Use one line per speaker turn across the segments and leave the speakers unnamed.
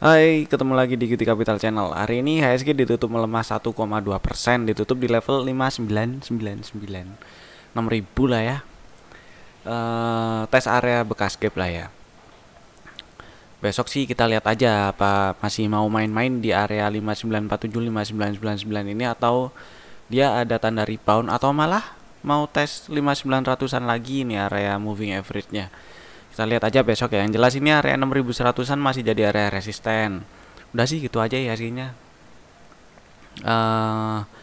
Hai, ketemu lagi di Cuti Capital Channel. Hari ini HSG ditutup melemah 1,2%, ditutup di level 5999. 6.000 lah ya. Tes area bekas gap lah ya. Besok sih kita lihat aja apa masih mau main-main di area 5947 5999 ini, atau dia ada tanda rebound, atau malah mau tes 5900-an lagi ini area moving average-nya. Kita lihat aja besok ya. Yang jelas ini area 6100-an masih jadi area resisten. Udah sih gitu aja ya hasilnya.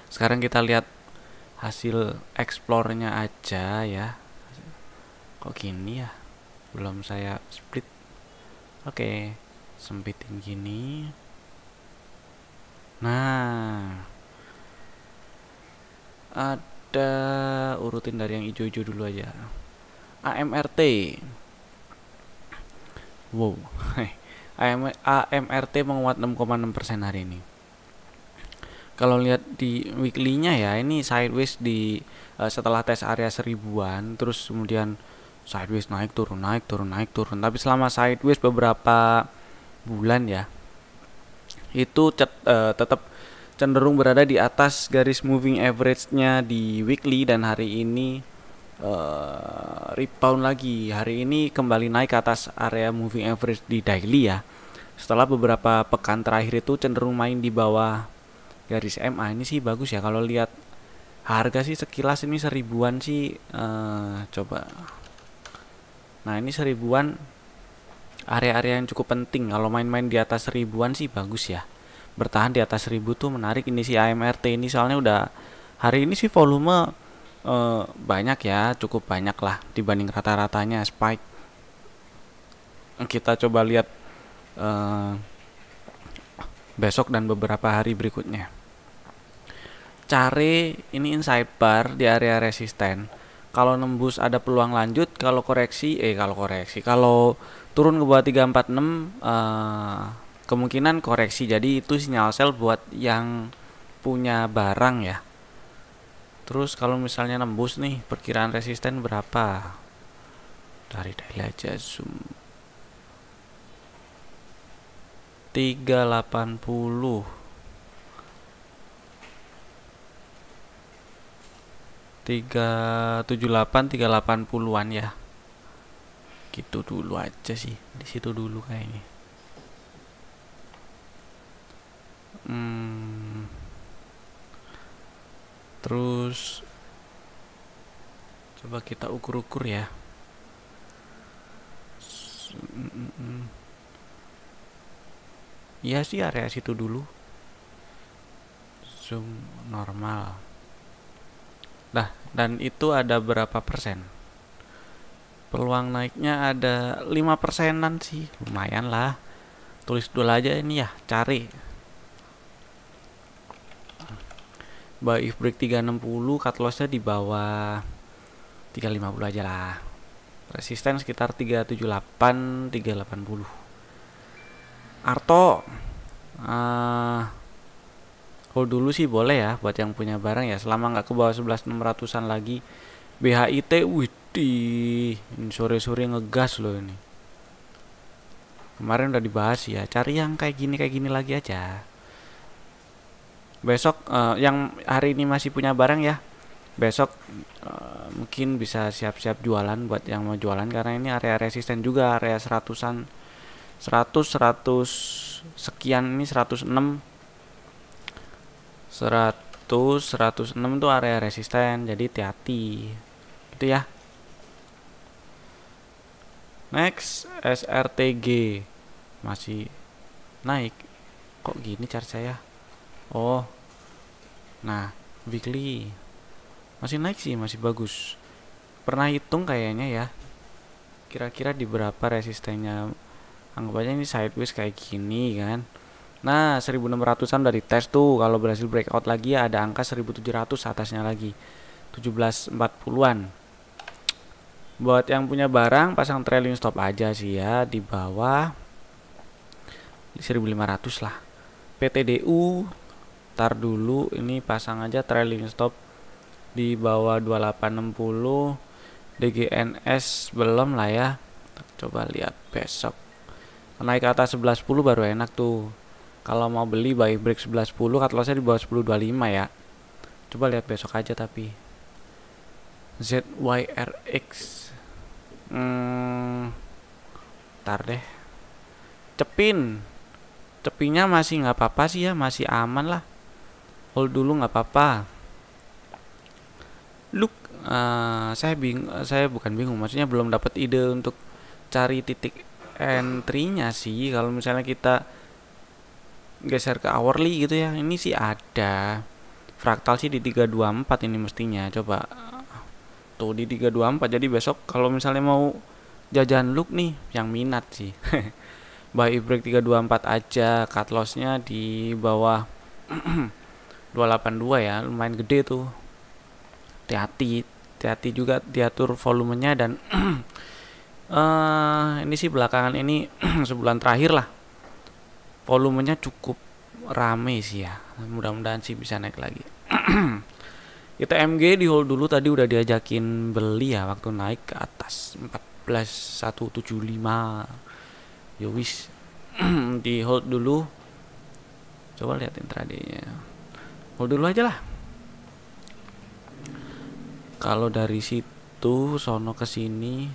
Sekarang kita lihat hasil explore-nya aja ya. Kok gini ya? Belum saya split. Oke, sempitin gini. Nah, ada urutin dari yang hijau-hijau dulu aja. AMRT. Wow. AMRT menguat 6,6% hari ini. Kalau lihat di weekly-nya ya, ini sideways di setelah tes area 1000-an, terus kemudian sideways naik turun naik turun naik turun. Tapi selama sideways beberapa bulan ya, itu tetap cenderung berada di atas garis moving average-nya di weekly, dan hari ini rebound lagi. Hari ini kembali naik ke atas area moving average di daily ya. Setelah beberapa pekan terakhir itu cenderung main di bawah garis MA. Ini sih bagus ya kalau lihat harga sih, sekilas ini 1000-an sih. Coba, nah ini 1000-an area-area yang cukup penting. Kalau main-main di atas 1000-an sih bagus ya, bertahan di atas 1000 tuh menarik. Ini si AMRT ini soalnya udah hari ini sih volume banyak ya, cukup banyak lah dibanding rata-ratanya spike. Kita coba lihat besok dan beberapa hari berikutnya. Cari ini inside bar di area resisten. Kalau nembus ada peluang lanjut, kalau kalau turun ke bawah 346 kemungkinan koreksi. Jadi itu sinyal sell buat yang punya barang ya. Terus kalau misalnya nembus nih, perkiraan resisten berapa? Dari daily aja, zoom 380, 378, 380-an ya. Gitu dulu aja sih, di situ dulu kayaknya. Terus coba kita ukur-ukur ya. Iya sih area situ dulu. Zoom normal. Nah, dan itu ada berapa persen? Peluang naiknya ada 5%-an sih. Lumayan lah. Tulis dulu aja ini ya, cari. Buy if break 360, cut loss-nya di bawah 350 aja lah. Resisten sekitar 378, 380. Arto hold dulu sih boleh ya buat yang punya barang ya, selama nggak ke bawah 11.600-an lagi. BHIT, widih, ini sore-sore ngegas loh ini. Kemarin udah dibahas ya, cari yang kayak gini lagi aja. Besok yang hari ini masih punya barang ya, besok mungkin bisa siap-siap jualan buat yang mau jualan, karena ini area resisten juga, area 100-an, 100 sekian, ini 106, 106 tuh area resisten, jadi hati-hati gitu ya. Next, SRTG masih naik. Kok gini chart saya? Oh, nah weekly masih naik sih, masih bagus. Pernah hitung kayaknya ya, kira-kira di berapa resistennya. Anggap aja ini sideways kayak gini kan. Nah, 1600-an dari tes tuh. Kalau berhasil breakout lagi ya ada angka 1700 atasnya lagi, 1740-an. Buat yang punya barang, pasang trailing stop aja sih ya di bawah 1500 lah. PTDU tar dulu, ini pasang aja trailing stop di bawah 2860. DGNS belum lah ya. Coba lihat besok. naik ke atas 11.10 baru enak tuh. Kalau mau beli buy break 11.10, cut lossnya di bawah 10.25 ya. Coba lihat besok aja tapi. ZYRX. Ntar deh. Cepinnya masih nggak apa-apa sih ya, masih aman lah. Hold dulu nggak apa-apa. Look, saya bukan bingung, maksudnya belum dapat ide untuk cari titik entry-nya sih. Kalau misalnya kita geser ke hourly gitu ya, ini sih ada fraktal sih di 324 ini mestinya. Coba tuh di 324. Jadi besok kalau misalnya mau jajan look nih yang minat sih buy break 324 aja, cut lossnya di bawah 282 ya, lumayan gede tuh. Hati-hati juga diatur volumenya. Dan ini sih belakangan ini sebulan terakhir lah volumenya cukup rame sih ya, mudah-mudahan sih bisa naik lagi. ITMG di hold dulu, tadi udah diajakin beli ya waktu naik ke atas 14.175. Yowis di hold dulu. Coba lihat intradaynya, hold dulu aja lah. Kalau dari situ sono ke sini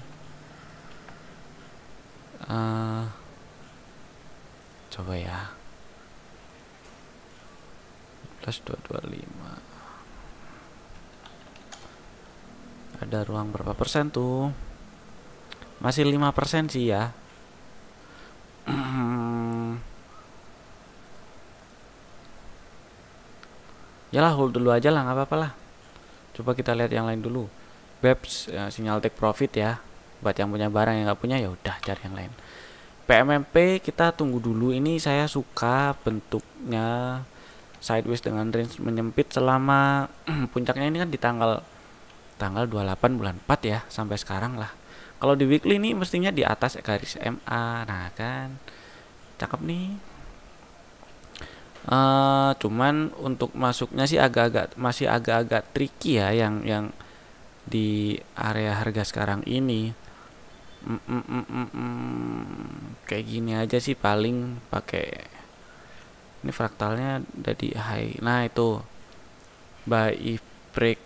coba ya, plus 225 ada ruang berapa persen tuh? Masih 5% sih ya. Yalah, hold dulu aja lah, nggak apa-apa lah. Coba kita lihat yang lain dulu. BEPS ya, sinyal take profit ya. Buat yang punya barang, yang nggak punya ya udah cari yang lain. PMMP kita tunggu dulu. Ini saya suka bentuknya sideways dengan range menyempit selama puncaknya ini kan di tanggal 28 bulan 4 ya, sampai sekarang lah. Kalau di weekly ini mestinya di atas garis MA. Nah kan cakep nih. Cuman untuk masuknya sih masih agak-agak tricky ya, yang di area harga sekarang ini. Kayak gini aja sih paling pakai ini fraktalnya udah di high. Nah itu buy break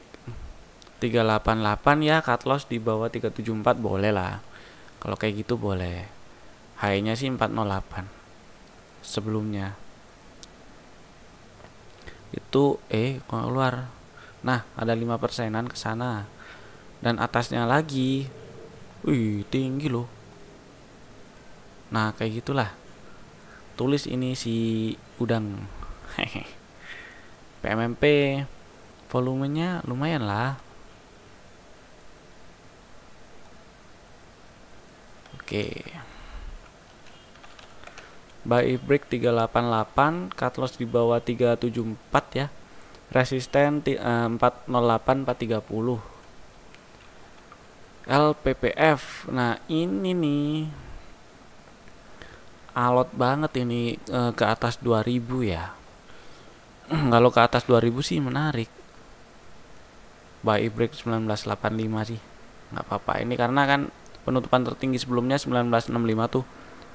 388 ya, cut loss di bawah 374 boleh lah. Kalau kayak gitu boleh. High-nya sih 408 sebelumnya. Itu keluar. Nah, ada 5%an ke sana. Dan atasnya lagi. Wih, tinggi loh. Nah, kayak gitulah. Tulis ini si udang. PMMP volumenya lumayan lah. Oke. Buy break 388, cut loss di bawah 374 ya. Resisten 408 430. LPPF. Nah, ini nih alot banget ini ke atas 2000 ya. Kalau ke atas 2000 sih menarik. Buy break 1985 sih. Nggak apa-apa. Ini karena kan penutupan tertinggi sebelumnya 1965 tuh.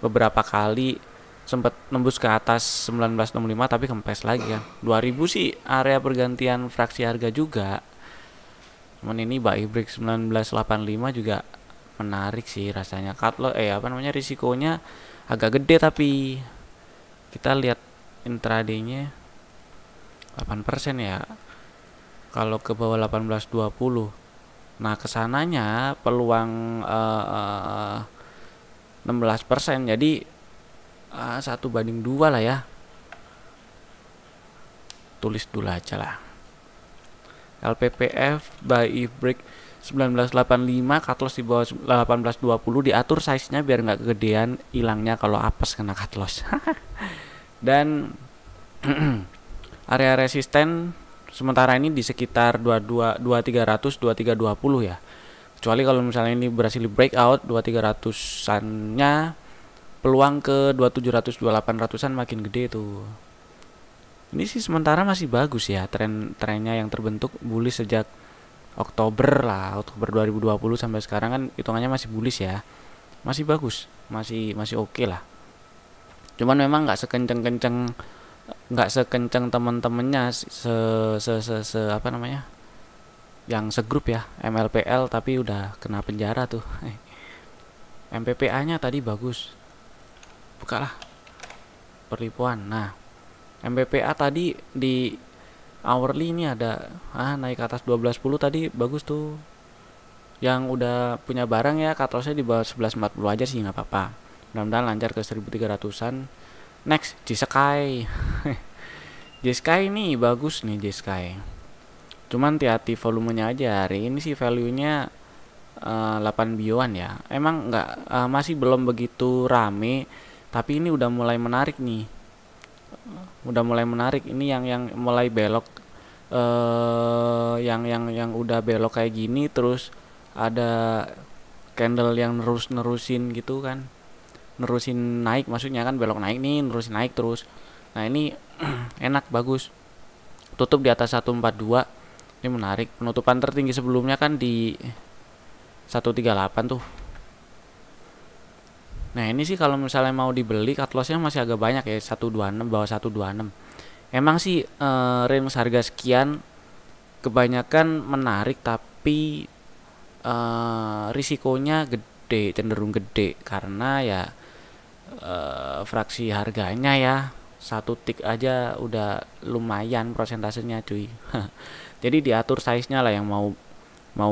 Beberapa kali sempat nembus ke atas 1965 tapi kempes lagi kan. 2000 sih area pergantian fraksi harga juga. Cuman ini buy break 1985 juga menarik sih rasanya. Cut loss risikonya agak gede, tapi kita lihat intradaynya 8% ya. Kalau ke bawah 1820. Nah, kesananya peluang 16%. Jadi 1/2 lah ya. Tulis dulu aja lah. LPPF buy break 1985, cut loss di bawah 1820, diatur size-nya biar nggak kegedean hilangnya kalau apes kena cut loss. Dan area resisten sementara ini di sekitar 2300 2320 ya. Kecuali kalau misalnya ini berhasil di breakout 2300-annya, peluang ke 2700 2800-an makin gede tuh. Ini sih sementara masih bagus ya, trennya yang terbentuk bullish sejak Oktober 2020 sampai sekarang kan hitungannya masih bullish ya. Masih bagus, masih oke lah. Cuman memang nggak sekenceng temen-temennya se apa namanya, yang segrup ya, MLPL, tapi udah kena penjara tuh. MPPA nya tadi bagus, bukalah perlipuan. Nah, MPPA tadi di hourly ini ada naik ke atas 12.10 tadi, bagus tuh. Yang udah punya barang ya, cut lossnya di bawah 11.40 aja sih, nggak apa-apa. Mudah-mudahan lancar ke 1300-an. Next, J-Sky. J-Sky ini bagus nih, J-Sky. Cuman hati-hati volumenya aja. Hari ini sih value-nya 8 bioan ya. Emang nggak masih belum begitu rame, tapi ini udah mulai menarik nih. Ini yang mulai belok, yang udah belok kayak gini, terus ada candle yang nerusin gitu kan, nerusin naik, maksudnya kan belok naik nih, nerusin naik terus. Nah ini enak, bagus, tutup di atas 142. Ini menarik. Penutupan tertinggi sebelumnya kan di 138 tuh. Nah ini sih kalau misalnya mau dibeli, cut lossnya masih agak banyak ya, 126, bawah 126. Emang sih range harga sekian kebanyakan menarik, tapi risikonya gede, cenderung gede, karena ya fraksi harganya ya, satu tick aja udah lumayan prosentasenya cuy. Jadi diatur size nya lah yang mau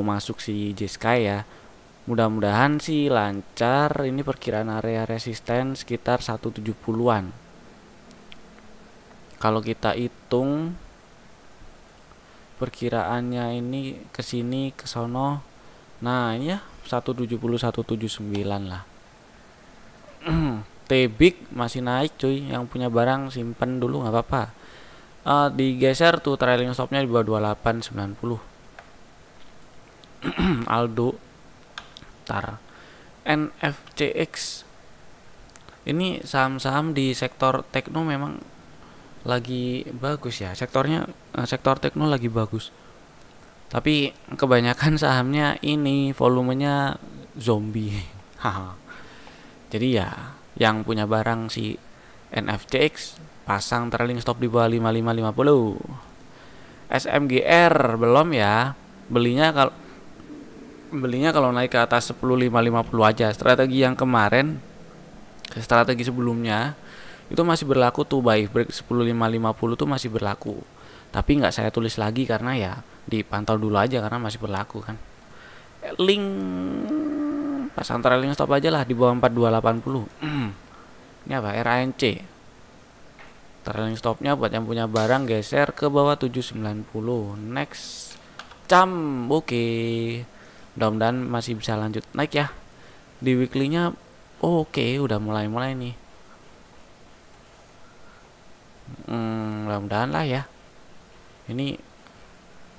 masuk si J-Sky ya. Mudah-mudahan sih lancar. Ini perkiraan area resisten sekitar 170-an. Kalau kita hitung perkiraannya ini kesini ke sono, nah ini ya 170 179 lah. T-Big masih naik cuy, yang punya barang simpen dulu nggak apa-apa. Digeser tuh trailing stopnya di bawah 2890. Aldo, tar, NFCX. Ini saham-saham di sektor tekno memang lagi bagus ya, sektor tekno lagi bagus. Tapi kebanyakan sahamnya ini volumenya zombie. Jadi ya yang punya barang si NFCX pasang trailing stop di bawah 5550. SMGR belum ya. Belinya kalau naik ke atas 10550 aja. Strategi yang kemarin, strategi sebelumnya itu masih berlaku tuh, buy break 10550 tuh masih berlaku. Tapi nggak saya tulis lagi karena ya dipantau dulu aja karena masih berlaku kan. Link pasang trailing stop aja lah di bawah 4280. Ini apa? RANC. Trailing stopnya buat yang punya barang geser ke bawah 790. Next, CAM. Oke. Mudah-mudahan masih bisa lanjut naik ya. Di weekly-nya oke, udah mulai nih. Mudah-mudahan lah ya. Ini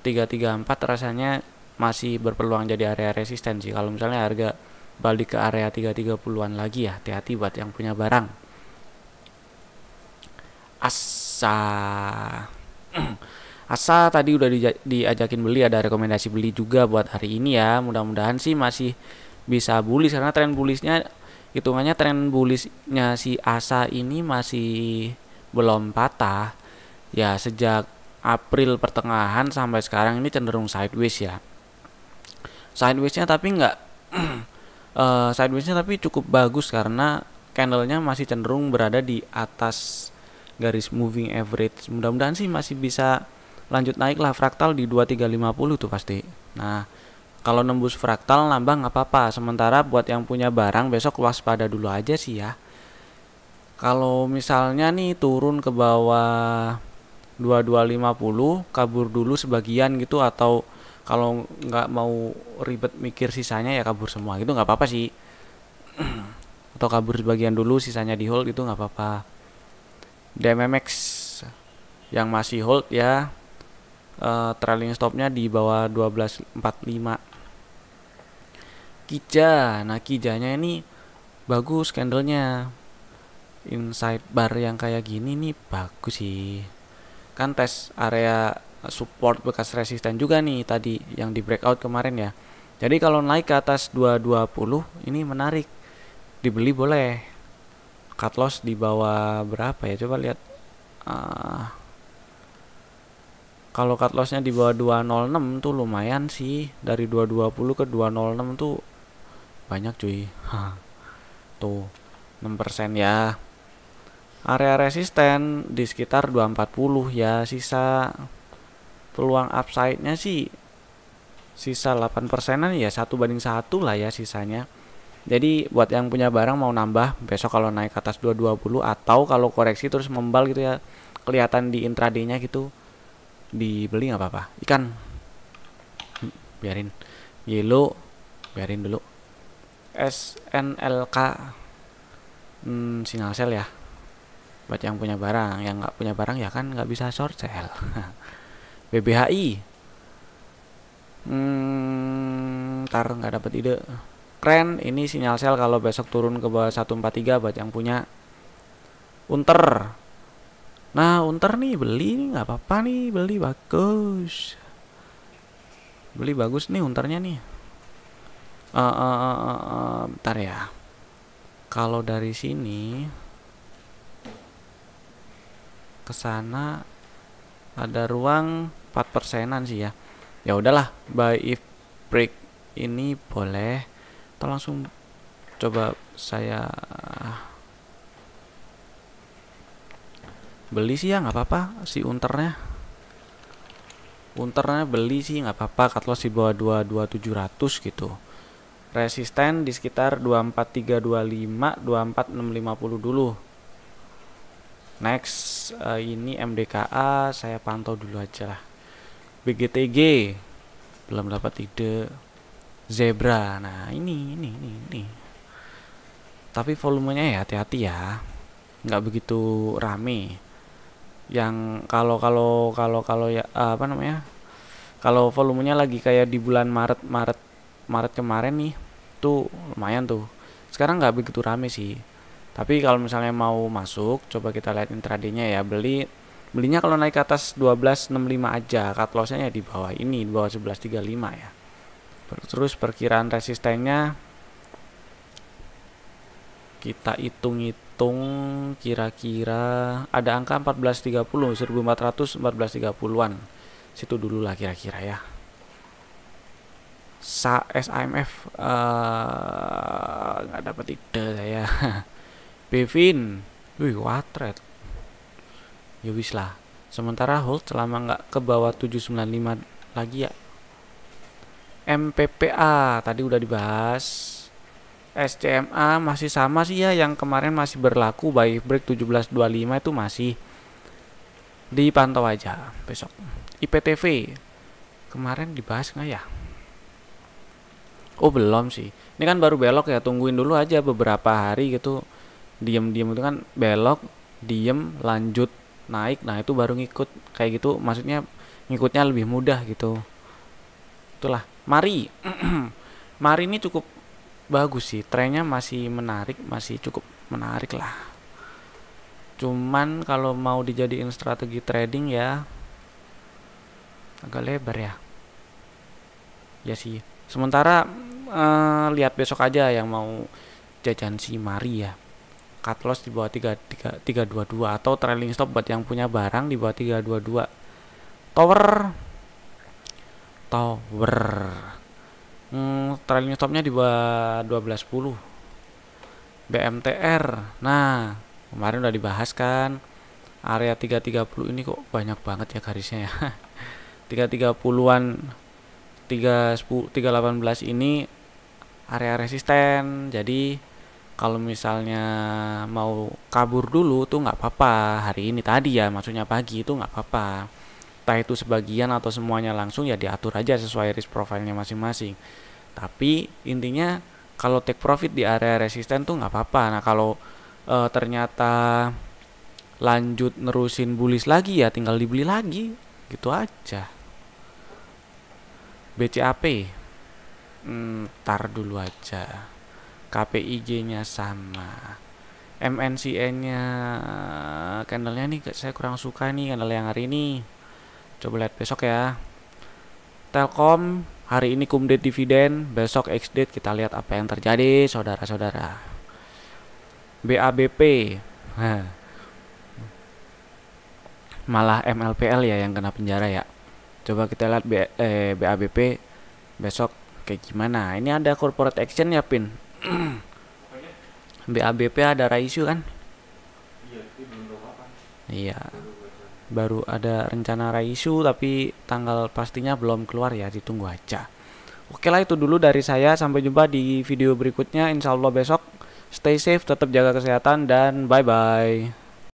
334 rasanya masih berpeluang jadi area resistensi. Kalau misalnya harga balik ke area 330-an lagi ya, hati-hati buat yang punya barang. Asa tadi udah diajakin beli, ada rekomendasi beli juga buat hari ini ya. Mudah-mudahan sih masih bisa bullish, karena tren bullishnya, hitungannya tren bullishnya si Asa ini masih belum patah ya. Sejak April pertengahan sampai sekarang ini cenderung sideways ya. Sidewaysnya tapi nggak sidewaysnya tapi cukup bagus, karena candlenya masih cenderung berada di atas garis moving average. Mudah-mudahan sih masih bisa lanjut naik lah. Fraktal di 2350 tuh pasti. Nah kalau nembus fraktal nambah nggak apa-apa. Sementara buat yang punya barang besok waspada dulu aja sih ya. Kalau misalnya nih turun ke bawah 2250, kabur dulu sebagian gitu, atau kalau nggak mau ribet mikir sisanya ya kabur semua gitu nggak apa-apa sih. Atau kabur sebagian dulu, sisanya di hold, itu nggak apa-apa. DMMX yang masih hold ya, trailing stopnya di bawah 1245. Kija, nah Kijanya ini bagus candlenya, inside bar yang kayak gini nih bagus sih. Kan tes area support bekas resisten juga nih tadi yang di breakout kemarin ya. Jadi kalau naik ke atas 220 ini menarik, dibeli boleh. cut loss di bawah berapa ya, coba lihat. Kalau cut lossnya di bawah 206 tuh lumayan sih, dari 220 ke 206 tuh banyak cuy. Tuh 6% ya. Area resisten di sekitar 240 ya, sisa peluang upside-nya sih sisa 8%an ya, 1:1 lah ya sisanya. Jadi buat yang punya barang mau nambah besok kalau naik ke atas 220 atau kalau koreksi terus membal gitu ya, kelihatan di intraday-nya gitu, dibeli nggak apa-apa. Ikan biarin, yellow biarin dulu. SNLK single sell ya buat yang punya barang. Yang nggak punya barang ya kan nggak bisa short sell. BBHI ntar nggak dapet ide. Keren, ini sinyal sell kalau besok turun ke bawah 143 buat yang punya. Unter, nah Unter nih beli nih nggak apa-apa nih, beli bagus, beli bagus nih Unternya nih. Bentar ya, kalau dari sini ke sana ada ruang 4%an sih ya. Ya udahlah, buy if break ini boleh. Atau langsung coba saya beli sih ya, nggak apa-apa si Unternya. Unternya beli sih nggak apa-apa, cut loss di bawah 22700 gitu. Resisten di sekitar 24325, 24650 dulu. Next, ini MDKA saya pantau dulu aja lah. BGTG belum dapat ide. Zebra, nah ini. Tapi volumenya ya hati-hati ya, nggak begitu rame. Yang kalau ya apa namanya? Kalau volumenya lagi kayak di bulan Maret kemarin nih, tuh lumayan tuh. Sekarang nggak begitu rame sih. Tapi kalau misalnya mau masuk, coba kita lihat intraday-nya ya. Belinya kalau naik ke atas 1265 aja, cut loss-nya ya di bawah ini, di bawah 1135 ya. Terus perkiraan resistennya kita hitung-hitung, kira-kira ada angka 1430, 1400, 1430-an. Situ dulu lah kira-kira ya. SAMF nggak dapat ide saya. Bevin, wih Watret, ya wis lah. Sementara hold selama nggak ke bawah 795 lagi ya. MPPA tadi udah dibahas. SCMA masih sama sih ya, yang kemarin masih berlaku buy break 1725 itu masih dipantau aja besok. IPTV kemarin dibahas nggak ya? Oh belum sih, ini kan baru belok ya, tungguin dulu aja beberapa hari gitu. Diem itu kan belok, diem lanjut naik, nah itu baru ngikut kayak gitu, maksudnya ngikutnya lebih mudah gitu. Itulah Mari. Mari ini cukup bagus sih, trennya masih menarik, masih cukup menarik lah. Cuman kalau mau dijadiin strategi trading ya agak lebar ya. Ya sih. Sementara lihat besok aja yang mau jajan si Mari ya. Cut loss di bawah 322 atau trailing stop buat yang punya barang di bawah 322. Tower trailing stopnya di bawah 1210. BMTR, nah kemarin udah dibahas kan, area 330 ini kok banyak banget ya garisnya ya. 330-an, 318 ini area resisten. Jadi kalau misalnya mau kabur dulu tuh nggak apa-apa, hari ini tadi ya, maksudnya pagi itu nggak apa-apa. Entah itu sebagian atau semuanya langsung ya diatur aja sesuai risk profile-nya masing-masing. Tapi intinya kalau take profit di area resisten tuh nggak apa-apa. Nah kalau ternyata lanjut nerusin bullish lagi ya tinggal dibeli lagi, gitu aja. BCAP tar dulu aja. KPIG-nya sama. MNCN-nya candle-nya nih saya kurang suka nih candle yang hari ini. Coba lihat besok ya. Telkom hari ini cum date dividen, besok ex date, kita lihat apa yang terjadi saudara-saudara. BABP. Nah, malah MLPL ya yang kena penjara ya. Coba kita lihat BABP besok kayak gimana. Ini ada corporate action ya, Pin. BABP ada Raisu kan? Iya, baru ada rencana Raisu tapi tanggal pastinya belum keluar ya, ditunggu aja. Oke lah, itu dulu dari saya. Sampai jumpa di video berikutnya. Insya Allah besok. Stay safe, tetap jaga kesehatan, dan bye-bye.